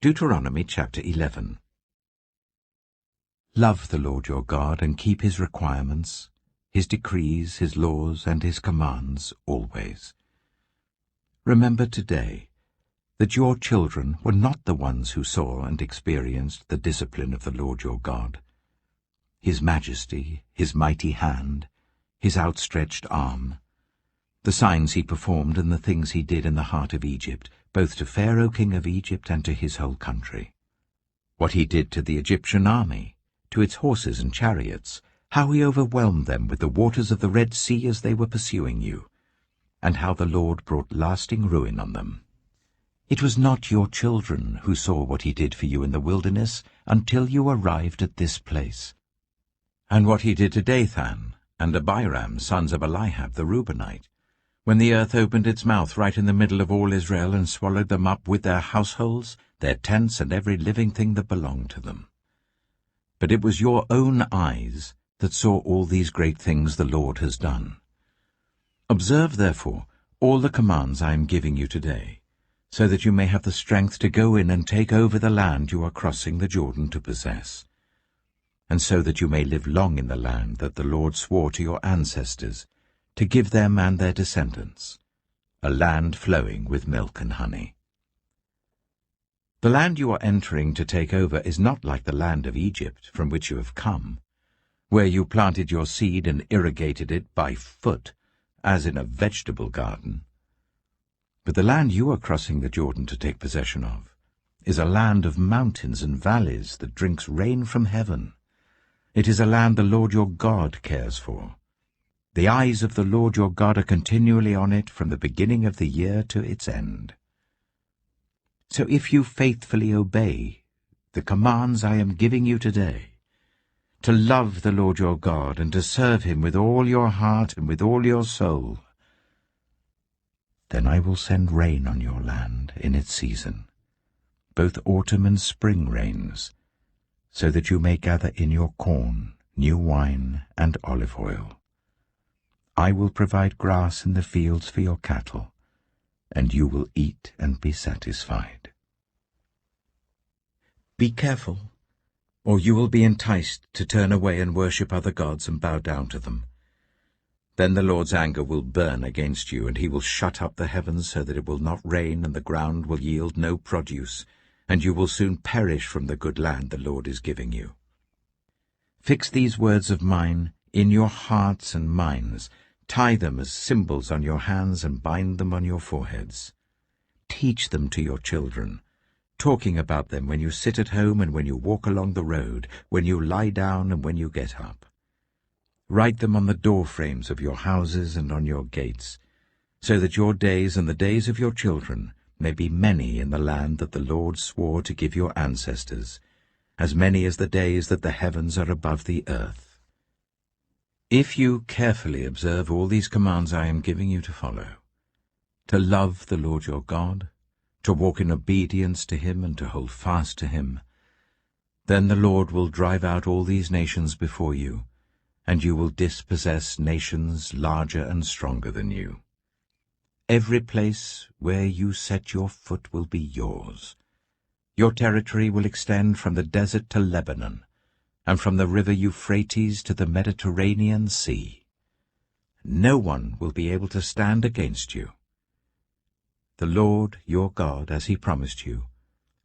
Deuteronomy chapter 11. Love the Lord your God and keep his requirements, his decrees, his laws, and his commands always. Remember today that your children were not the ones who saw and experienced the discipline of the Lord your God, his majesty, his mighty hand, his outstretched arm, the signs he performed and the things he did in the heart of Egypt, both to Pharaoh king of Egypt and to his whole country. What he did to the Egyptian army, to its horses and chariots, how he overwhelmed them with the waters of the Red Sea as they were pursuing you, and how the Lord brought lasting ruin on them. It was not your children who saw what he did for you in the wilderness until you arrived at this place, and what he did to Dathan and Abiram, sons of Eliab the Reubenite, when the earth opened its mouth right in the middle of all Israel and swallowed them up with their households, their tents, and every living thing that belonged to them. But it was your own eyes that saw all these great things the Lord has done. Observe, therefore, all the commands I am giving you today, so that you may have the strength to go in and take over the land you are crossing the Jordan to possess, and so that you may live long in the land that the Lord swore to your ancestors, to give them and their descendants, a land flowing with milk and honey. The land you are entering to take over is not like the land of Egypt from which you have come, where you planted your seed and irrigated it by foot, as in a vegetable garden. But the land you are crossing the Jordan to take possession of is a land of mountains and valleys that drinks rain from heaven. It is a land the Lord your God cares for. The eyes of the Lord your God are continually on it from the beginning of the year to its end. So if you faithfully obey the commands I am giving you today, to love the Lord your God and to serve him with all your heart and with all your soul, then I will send rain on your land in its season, both autumn and spring rains, so that you may gather in your corn, new wine, and olive oil. I will provide grass in the fields for your cattle, and you will eat and be satisfied. Be careful, or you will be enticed to turn away and worship other gods and bow down to them. Then the Lord's anger will burn against you, and he will shut up the heavens so that it will not rain, and the ground will yield no produce, and you will soon perish from the good land the Lord is giving you. Fix these words of mine in your hearts and minds. Tie them as symbols on your hands and bind them on your foreheads. Teach them to your children, talking about them when you sit at home and when you walk along the road, when you lie down and when you get up. Write them on the door frames of your houses and on your gates, so that your days and the days of your children may be many in the land that the Lord swore to give your ancestors, as many as the days that the heavens are above the earth. If you carefully observe all these commands I am giving you to follow, to love the Lord your God, to walk in obedience to him and to hold fast to him, then the Lord will drive out all these nations before you, and you will dispossess nations larger and stronger than you. Every place where you set your foot will be yours. Your territory will extend from the desert to Lebanon, and from the river Euphrates to the Mediterranean Sea. No one will be able to stand against you. The Lord your God, as he promised you,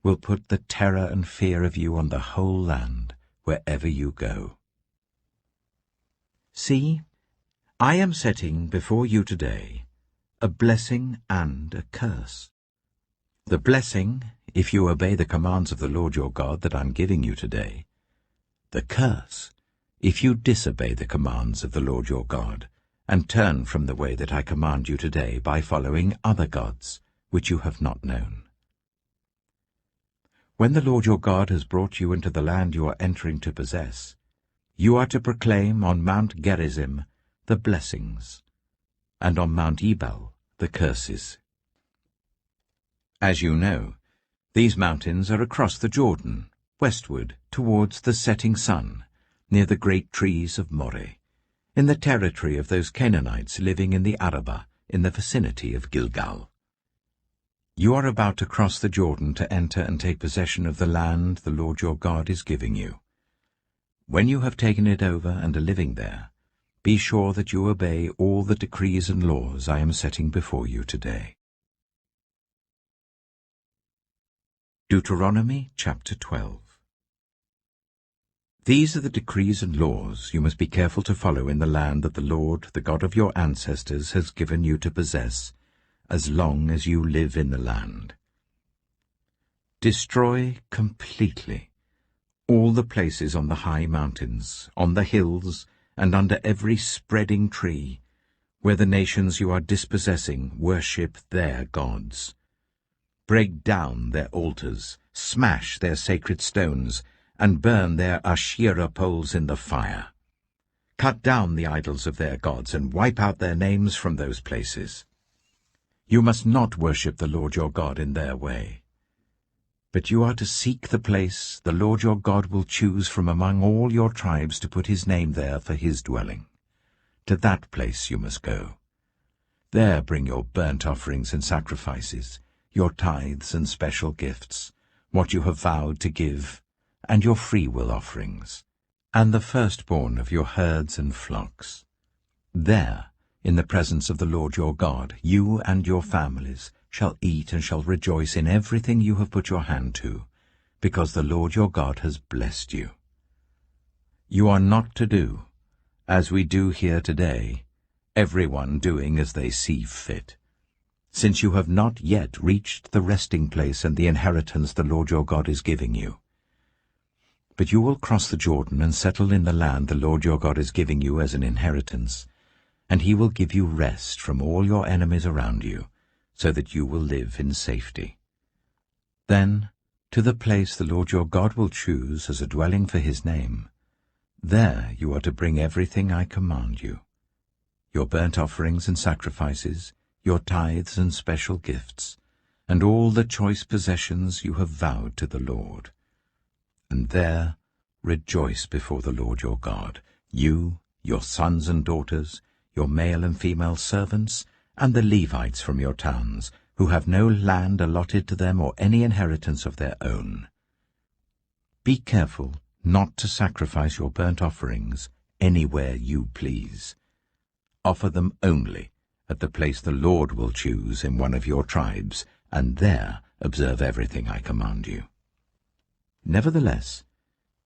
will put the terror and fear of you on the whole land wherever you go. See, I am setting before you today a blessing and a curse. The blessing, if you obey the commands of the Lord your God that I am giving you today. The curse, if you disobey the commands of the Lord your God, and turn from the way that I command you today by following other gods, which you have not known. When the Lord your God has brought you into the land you are entering to possess, you are to proclaim on Mount Gerizim the blessings, and on Mount Ebal the curses. As you know, these mountains are across the Jordan, westward towards the setting sun, near the great trees of Moreh, in the territory of those Canaanites living in the Arabah, in the vicinity of Gilgal. You are about to cross the Jordan to enter and take possession of the land the Lord your God is giving you. When you have taken it over and are living there, be sure that you obey all the decrees and laws I am setting before you today. Deuteronomy chapter 12. These are the decrees and laws you must be careful to follow in the land that the Lord, the God of your ancestors, has given you to possess, as long as you live in the land. Destroy completely all the places on the high mountains, on the hills, and under every spreading tree, where the nations you are dispossessing worship their gods. Break down their altars, smash their sacred stones, and burn their Asherah poles in the fire. Cut down the idols of their gods and wipe out their names from those places. You must not worship the Lord your God in their way. But you are to seek the place the Lord your God will choose from among all your tribes to put his name there for his dwelling. To that place you must go. There bring your burnt offerings and sacrifices, your tithes and special gifts, what you have vowed to give, and your freewill offerings, and the firstborn of your herds and flocks. There, in the presence of the Lord your God, you and your families shall eat and shall rejoice in everything you have put your hand to, because the Lord your God has blessed you. You are not to do, as we do here today, everyone doing as they see fit, since you have not yet reached the resting place and the inheritance the Lord your God is giving you. But you will cross the Jordan and settle in the land the Lord your God is giving you as an inheritance, and he will give you rest from all your enemies around you, so that you will live in safety. Then, to the place the Lord your God will choose as a dwelling for his name, there you are to bring everything I command you, your burnt offerings and sacrifices, your tithes and special gifts, and all the choice possessions you have vowed to the Lord. And there rejoice before the Lord your God, you, your sons and daughters, your male and female servants, and the Levites from your towns, who have no land allotted to them or any inheritance of their own. Be careful not to sacrifice your burnt offerings anywhere you please. Offer them only at the place the Lord will choose in one of your tribes, and there observe everything I command you. Nevertheless,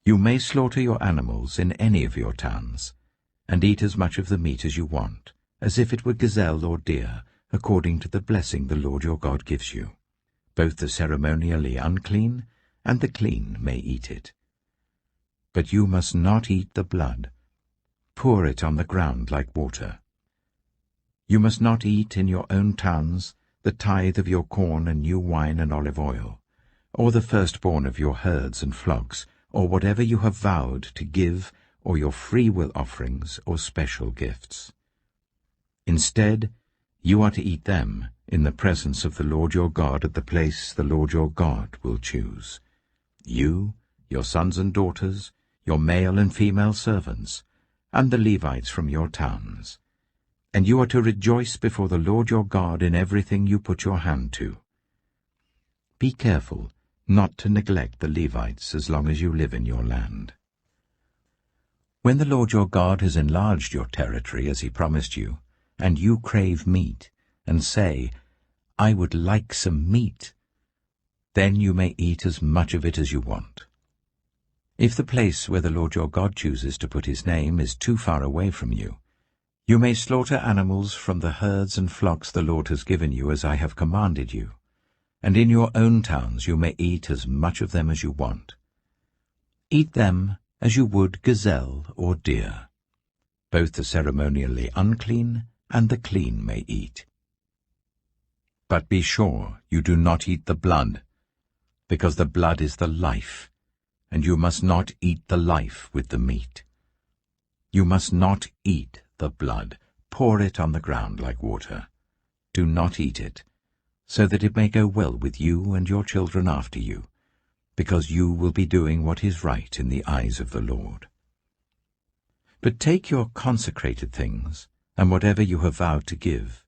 you may slaughter your animals in any of your towns, and eat as much of the meat as you want, as if it were gazelle or deer, according to the blessing the Lord your God gives you. Both the ceremonially unclean and the clean may eat it. But you must not eat the blood. Pour it on the ground like water. You must not eat in your own towns the tithe of your corn and new wine and olive oil, or the firstborn of your herds and flocks, or whatever you have vowed to give, or your freewill offerings or special gifts. Instead, you are to eat them in the presence of the Lord your God at the place the Lord your God will choose. You, your sons and daughters, your male and female servants, and the Levites from your towns. And you are to rejoice before the Lord your God in everything you put your hand to. Be careful not to neglect the Levites as long as you live in your land. When the Lord your God has enlarged your territory as he promised you, and you crave meat, and say, I would like some meat, then you may eat as much of it as you want. If the place where the Lord your God chooses to put his name is too far away from you, you may slaughter animals from the herds and flocks the Lord has given you as I have commanded you, and in your own towns you may eat as much of them as you want. Eat them as you would gazelle or deer. Both the ceremonially unclean and the clean may eat. But be sure you do not eat the blood, because the blood is the life, and you must not eat the life with the meat. You must not eat the blood. Pour it on the ground like water. Do not eat it, so that it may go well with you and your children after you, because you will be doing what is right in the eyes of the Lord. But take your consecrated things, and whatever you have vowed to give,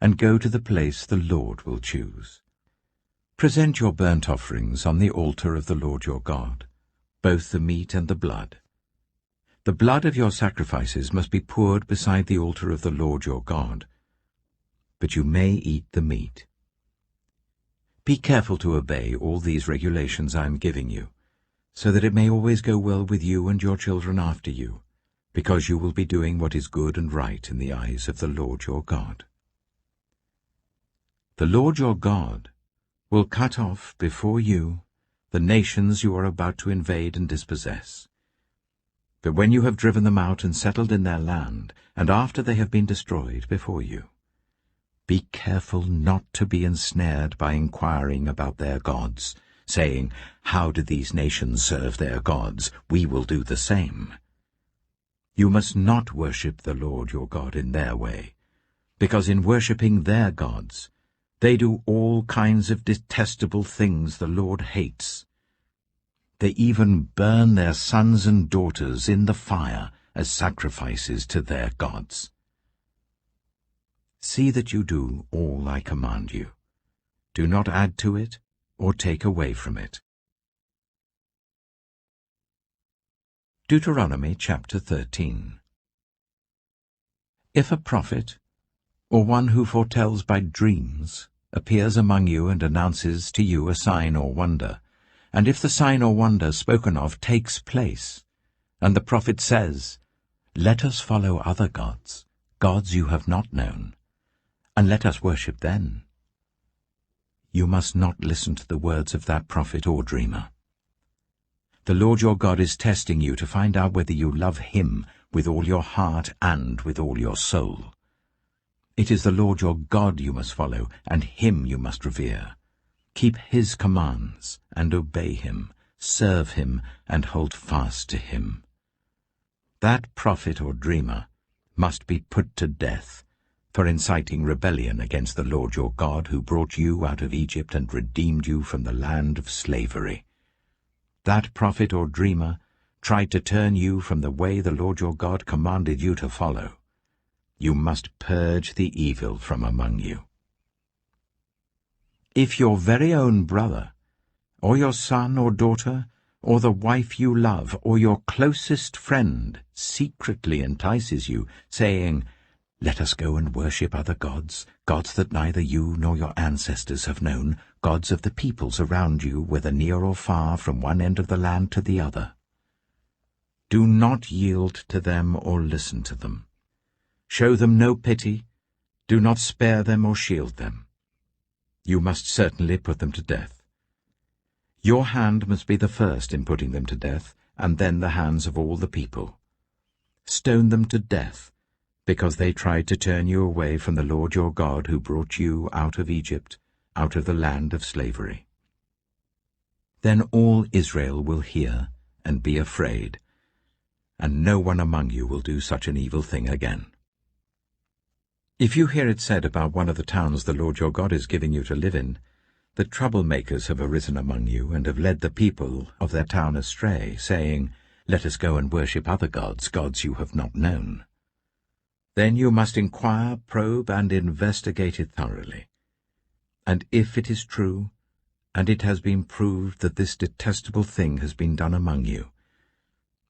and go to the place the Lord will choose. Present your burnt offerings on the altar of the Lord your God, both the meat and the blood. The blood of your sacrifices must be poured beside the altar of the Lord your God, but you may eat the meat. Be careful to obey all these regulations I am giving you, so that it may always go well with you and your children after you, because you will be doing what is good and right in the eyes of the Lord your God. The Lord your God will cut off before you the nations you are about to invade and dispossess. But when you have driven them out and settled in their land, and after they have been destroyed before you, be careful not to be ensnared by inquiring about their gods, saying, "How do these nations serve their gods? We will do the same." You must not worship the Lord your God in their way, because in worshipping their gods, they do all kinds of detestable things the Lord hates. They even burn their sons and daughters in the fire as sacrifices to their gods. See that you do all I command you. Do not add to it or take away from it. Deuteronomy chapter 13. If a prophet, or one who foretells by dreams, appears among you and announces to you a sign or wonder, and if the sign or wonder spoken of takes place, and the prophet says, "Let us follow other gods, gods you have not known, and let us worship them," you must not listen to the words of that prophet or dreamer. The Lord your God is testing you to find out whether you love him with all your heart and with all your soul. It is the Lord your God you must follow, and him you must revere. Keep his commands and obey him, serve him and hold fast to him. That prophet or dreamer must be put to death for inciting rebellion against the Lord your God, who brought you out of Egypt and redeemed you from the land of slavery. That prophet or dreamer tried to turn you from the way the Lord your God commanded you to follow. You must purge the evil from among you. If your very own brother, or your son or daughter, or the wife you love, or your closest friend secretly entices you, saying, "Let us go and worship other gods, gods that neither you nor your ancestors have known, gods of the peoples around you, whether near or far, from one end of the land to the other," do not yield to them or listen to them. Show them no pity, do not spare them or shield them. You must certainly put them to death. Your hand must be the first in putting them to death, and then the hands of all the people. Stone them to death, because they tried to turn you away from the Lord your God, who brought you out of Egypt, out of the land of slavery. Then all Israel will hear and be afraid, and no one among you will do such an evil thing again. If you hear it said about one of the towns the Lord your God is giving you to live in, that troublemakers have arisen among you and have led the people of their town astray, saying, "Let us go and worship other gods, gods you have not known," then you must inquire, probe, and investigate it thoroughly. And if it is true, and it has been proved that this detestable thing has been done among you,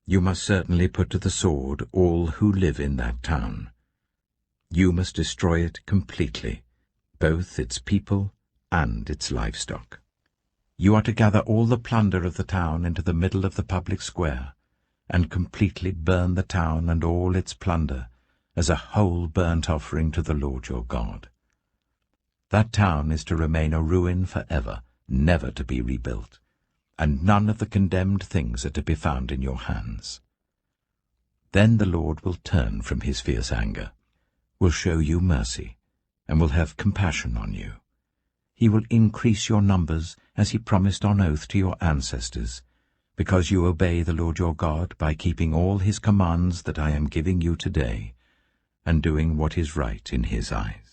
you must certainly put to the sword all who live in that town. You must destroy it completely, both its people and its livestock. You are to gather all the plunder of the town into the middle of the public square, and completely burn the town and all its plunder as a whole burnt offering to the Lord your God. That town is to remain a ruin forever, never to be rebuilt, and none of the condemned things are to be found in your hands. Then the Lord will turn from his fierce anger, will show you mercy, and will have compassion on you. He will increase your numbers, as he promised on oath to your ancestors, because you obey the Lord your God by keeping all his commands that I am giving you today, and doing what is right in his eyes.